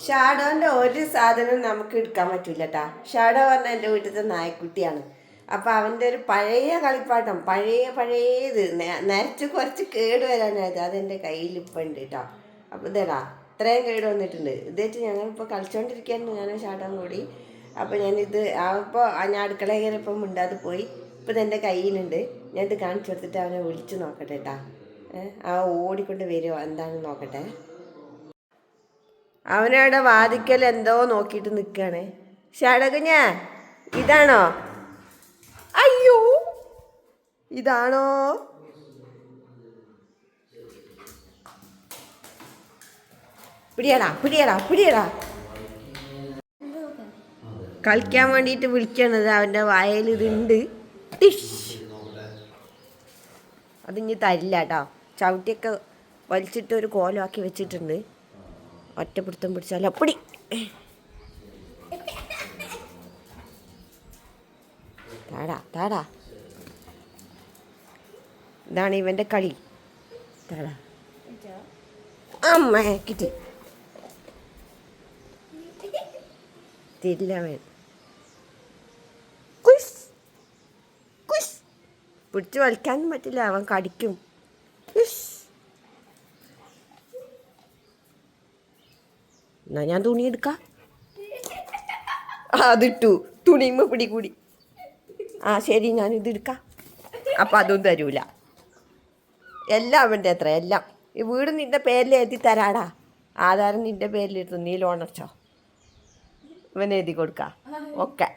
ഷാഡോന്റെ ഒരു സാധനവും നമുക്ക് എടുക്കാൻ പറ്റില്ല കേട്ടാ. ഷാഡോ പറഞ്ഞ എൻ്റെ വീട്ടിലത്തെ നായക്കുട്ടിയാണ്. അപ്പം അവൻ്റെ ഒരു പഴയ കളിപ്പാട്ടം, പഴയത് നരച്ച് കുറച്ച് കേട് വരാനായത് അതെൻ്റെ കയ്യിൽ ഇപ്പം ഉണ്ട് കേട്ടോ. അപ്പം ഇതേടാ ഇത്രയും കേട് വന്നിട്ടുണ്ട്. ഇതേറ്റ് ഞങ്ങളിപ്പോൾ കളിച്ചുകൊണ്ടിരിക്കുകയായിരുന്നു ഞാനും ഷാഡോയും കൂടി. അപ്പോൾ ഞാനിത് അപ്പോൾ ഞാൻ അടുക്കള കയറിയപ്പം മിണ്ടാതെ പോയി. ഇപ്പം ഇതെൻ്റെ കയ്യിലുണ്ട്. ഞാനിത് കാണിച്ചു കൊടുത്തിട്ട് അവനെ വിളിച്ച് നോക്കട്ടെ കേട്ടാ. ആ ഓടിക്കൊണ്ട് വരുമോ എന്താണെന്ന് നോക്കട്ടെ. അവനവിടെ വാതിക്കൽ എന്തോ നോക്കിയിട്ട് നിൽക്കുകയാണ്. ഷാഡോകുഞ്ഞാ ഇതാണോ? അയ്യോ ഇതാണോ? പിടിയടാ കളിക്കാൻ വേണ്ടിയിട്ട് വിളിക്കണത്. അവൻ്റെ വായയിൽ ഇതുണ്ട്. അതിഞ്ഞ് തരില്ല കേട്ടോ. ചവിട്ടിയൊക്കെ വലിച്ചിട്ട് ഒരു കോലമാക്കി വെച്ചിട്ടുണ്ട്. ഒറ്റപ്പിടുത്തം പിടിച്ചാലോ പിടി. താടാ ഇതാണ് ഇവൻ്റെ കളി. താടാ അമ്മ കിട്ടി. തരില്ല അവൻ. പിടിച്ച് വലിക്കാനും പറ്റില്ല, അവൻ കടിക്കും. എന്നാ ഞാൻ തുണി എടുക്കാം. അതിട്ടു തുണിയുമ്പോ പിടികൂടി. ശരി ഞാനിത് എടുക്കാം. അപ്പം അതും തരൂല. എല്ലാം അവൻ്റെ അത്ര എല്ലാം. ഈ വീട് നിൻ്റെ പേരിൽ എഴുതി തരാടാ. ആധാരം നിൻ്റെ പേരിലിരുന്നു. നീ ലോൺ അടച്ചോ. ഇവൻ എഴുതി കൊടുക്കാം. ഓക്കെ.